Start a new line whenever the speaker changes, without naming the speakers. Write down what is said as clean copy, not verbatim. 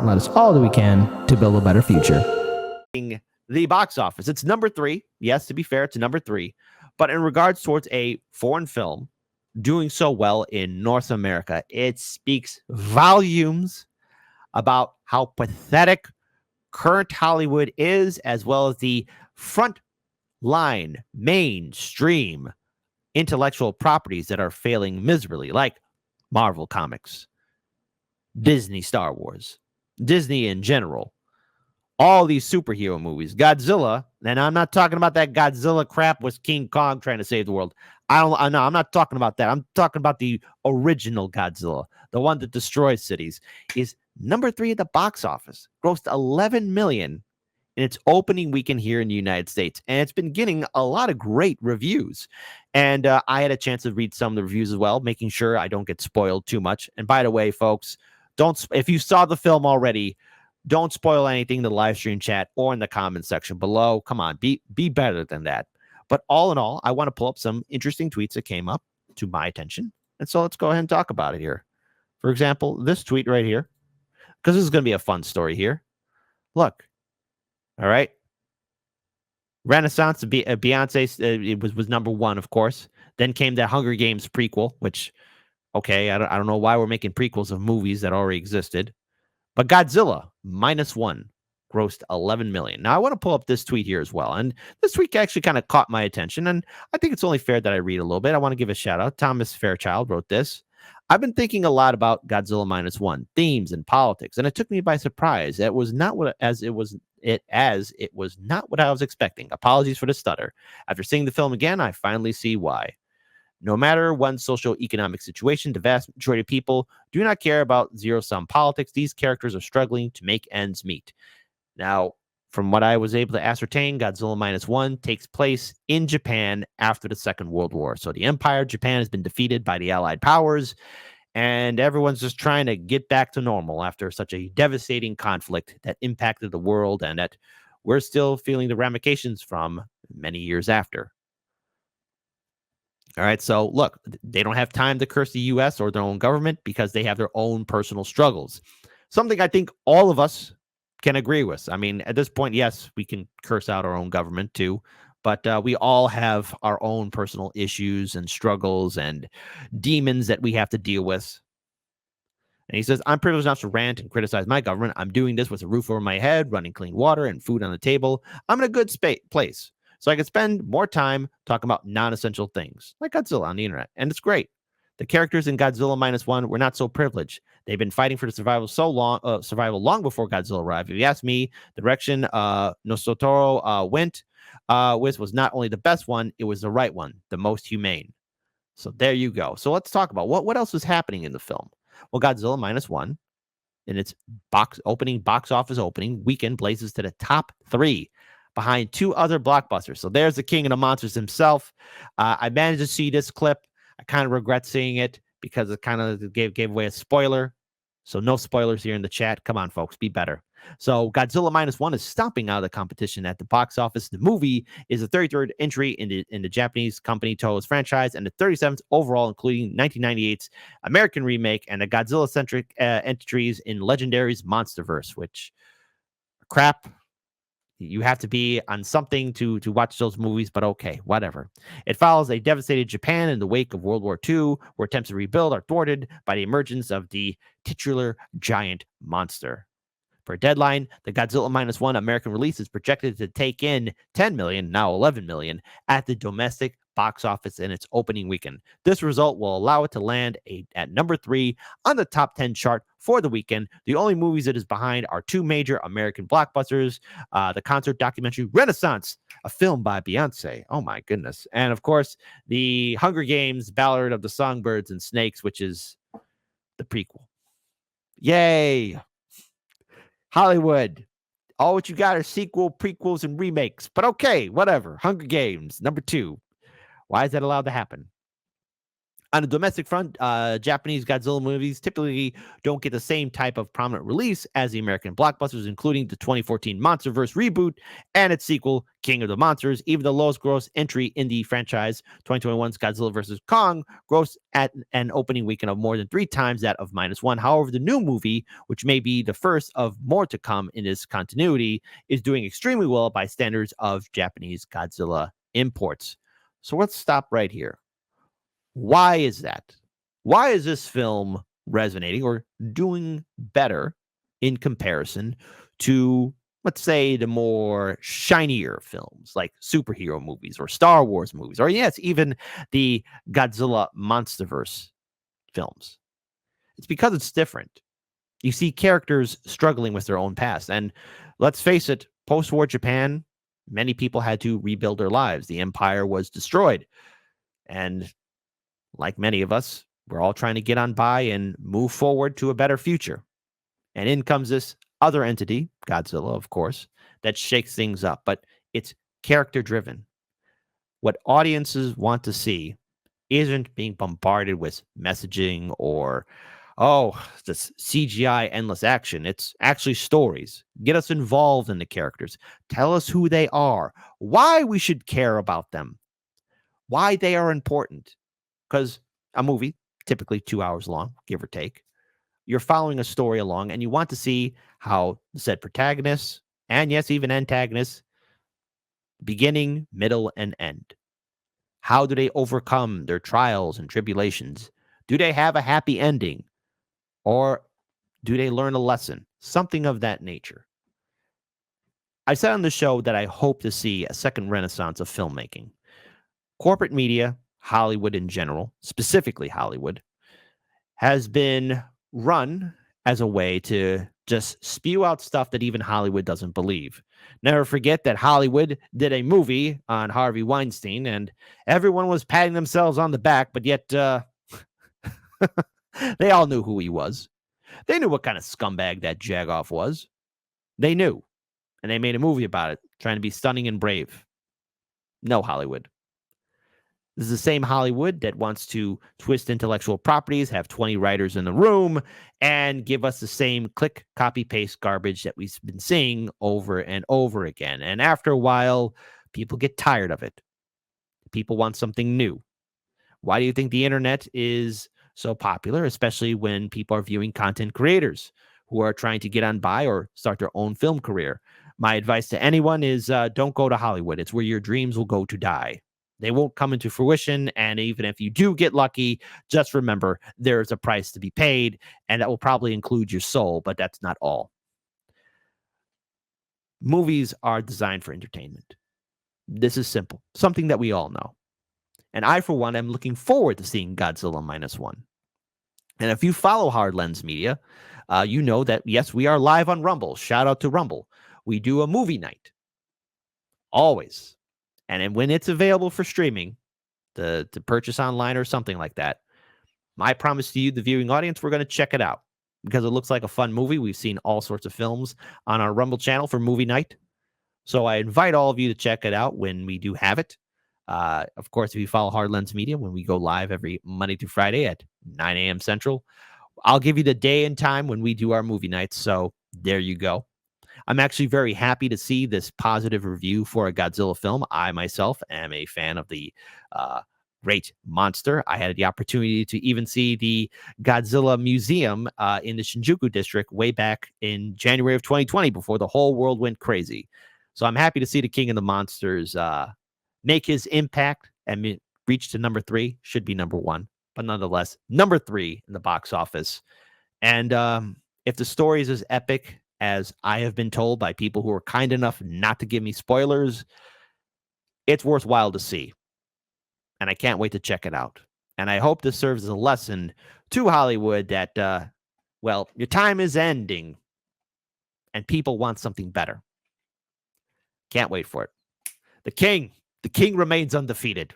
and let us all do we can to build a better future.
The box office. It's number 3. Yes, to be fair, it's number 3. But in regards towards a foreign film doing so well in North America, it speaks volumes about how pathetic current Hollywood is, as well as the front line, mainstream intellectual properties that are failing miserably, like Marvel Comics, Disney Star Wars, Disney in general, all these superhero movies, Godzilla, and I'm not talking about that Godzilla crap with King Kong trying to save the world. I'm not talking about that. I'm talking about the original Godzilla, the one that destroys cities, is number 3 at the box office, grossed 11 million in its opening weekend here in the United States. And it's been getting a lot of great reviews. And I had a chance to read some of the reviews as well, making sure I don't get spoiled too much. And by the way, folks, if you saw the film already, don't spoil anything in the live stream chat or in the comment section below. Come on, be better than that. But all in all, I want to pull up some interesting tweets that came up to my attention. And so let's go ahead and talk about it here. For example, this tweet right here, because this is going to be a fun story here. Look. All right. Renaissance, Beyonce, it was number 1, of course. Then came that Hunger Games prequel, which, okay, I don't know why we're making prequels of movies that already existed. But Godzilla, -1, grossed 11 million. Now, I want to pull up this tweet here as well. And this tweet actually kind of caught my attention. And I think it's only fair that I read a little bit. I want to give a shout out. Thomas Fairchild wrote this. I've been thinking a lot about Godzilla -1, themes and politics, and it took me by surprise. It was not what it was not what I was expecting. Apologies for the stutter. After seeing the film again, I finally see why. No matter one's socioeconomic situation, the vast majority of people do not care about zero-sum politics. These characters are struggling to make ends meet. Now, from what I was able to ascertain, Godzilla -1 takes place in Japan after the Second World War. So the Empire of Japan has been defeated by the Allied powers, and everyone's just trying to get back to normal after such a devastating conflict that impacted the world and that we're still feeling the ramifications from many years after. All right, so look, they don't have time to curse the U.S. or their own government because they have their own personal struggles. Something I think all of us can agree with. I mean, at this point, yes, we can curse out our own government too, but we all have our own personal issues and struggles and demons that we have to deal with. And he says, I'm privileged enough to rant and criticize my government. I'm doing this with a roof over my head, running clean water, and food on the table. I'm in a good place, so I can spend more time talking about non-essential things, like Godzilla on the internet. And it's great. The characters in Godzilla -1 were not so privileged. They've been fighting for the survival long before Godzilla arrived. If you ask me, the direction Nosotoro went with was not only the best one, it was the right one, the most humane. So there you go. So let's talk about what else was happening in the film. Well, Godzilla -1 in its box office opening weekend blazes to the top 3 behind 2 other blockbusters. So there's the king of the monsters himself. I managed to see this clip. I kind of regret seeing it because it kind of gave away a spoiler. So no spoilers here in the chat. Come on, folks, be better. So Godzilla -1 is stomping out of the competition at the box office. The movie is the 33rd entry in the Japanese company Toho's franchise and the 37th overall, including 1998's American remake and the Godzilla-centric entries in Legendary's Monsterverse, which crap. You have to be on something to watch those movies, but okay, whatever. It follows a devastated Japan in the wake of World War II, where attempts to rebuild are thwarted by the emergence of the titular giant monster. For a deadline, the Godzilla -1 American release is projected to take in 10 million, now 11 million, at the domestic box office in its opening weekend. This result will allow it to land at number 3 on the top 10 chart for the weekend. The only movies it is behind are 2 major American blockbusters, the concert documentary Renaissance, a film by Beyonce. Oh my goodness. And of course, the Hunger Games Ballad of the Songbirds and Snakes, which is the prequel. Yay! Hollywood. All what you got are sequel, prequels, and remakes. But okay, whatever. Hunger Games, number 2. Why is that allowed to happen? On the domestic front, Japanese Godzilla movies typically don't get the same type of prominent release as the American blockbusters, including the 2014 MonsterVerse reboot and its sequel, King of the Monsters. Even the lowest gross entry in the franchise, 2021's Godzilla vs. Kong, grossed at an opening weekend of more than 3 times that of -1. However, the new movie, which may be the first of more to come in this continuity, is doing extremely well by standards of Japanese Godzilla imports. So let's stop right here. Why is that? Why is this film resonating or doing better in comparison to, let's say, the more shinier films like superhero movies or Star Wars movies, or yes, even the Godzilla Monsterverse films? It's because it's different. You see characters struggling with their own past. And let's face it, post war Japan, many people had to rebuild their lives. The empire was destroyed. And like many of us, we're all trying to get on by and move forward to a better future. And in comes this other entity, Godzilla, of course, that shakes things up, but it's character driven. What audiences want to see isn't being bombarded with messaging or, oh, this CGI endless action. It's actually stories. Get us involved in the characters. Tell us who they are, why we should care about them, why they are important. Because a movie, typically 2 hours long, give or take, you're following a story along and you want to see how the said protagonists and yes, even antagonists, beginning, middle, and end. How do they overcome their trials and tribulations? Do they have a happy ending? Or do they learn a lesson? Something of that nature. I said on the show that I hope to see a second renaissance of filmmaking. Corporate media, Hollywood in general, specifically Hollywood, has been run as a way to just spew out stuff that even Hollywood doesn't believe. Never forget that Hollywood did a movie on Harvey Weinstein and everyone was patting themselves on the back, but yet they all knew who he was. They knew what kind of scumbag that jagoff was. They knew. And they made a movie about it, trying to be stunning and brave. No, Hollywood. This is the same Hollywood that wants to twist intellectual properties, have 20 writers in the room, and give us the same click, copy, paste garbage that we've been seeing over and over again. And after a while, people get tired of it. People want something new. Why do you think the internet is so popular, especially when people are viewing content creators who are trying to get on by or start their own film career? My advice to anyone is don't go to Hollywood. It's where your dreams will go to die. They won't come into fruition. And even if you do get lucky, just remember there's a price to be paid, and that will probably include your soul, but that's not all. Movies are designed for entertainment. This is simple, something that we all know. And I, for one, am looking forward to seeing Godzilla -1. And if you follow Hard Lens Media, you know that, yes, we are live on Rumble. Shout out to Rumble. We do a movie night. Always. And then when it's available for streaming, to purchase online or something like that, my promise to you, the viewing audience, we're going to check it out because it looks like a fun movie. We've seen all sorts of films on our Rumble channel for movie night. So I invite all of you to check it out when we do have it. Of course, if you follow Hard Lens Media, when we go live every Monday through Friday at 9 a.m. Central, I'll give you the day and time when we do our movie nights. So there you go. I'm actually very happy to see this positive review for a Godzilla film. I myself am a fan of the great monster. I had the opportunity to even see the Godzilla Museum in the Shinjuku district way back in January of 2020 before the whole world went crazy. So I'm happy to see the King of the Monsters make his impact and reach to number 3. Should be number 1, but nonetheless, number 3 in the box office. And if the story is as epic as I have been told by people who are kind enough not to give me spoilers, it's worthwhile to see. And I can't wait to check it out. And I hope this serves as a lesson to Hollywood that, well, your time is ending and people want something better. Can't wait for it. The king remains undefeated.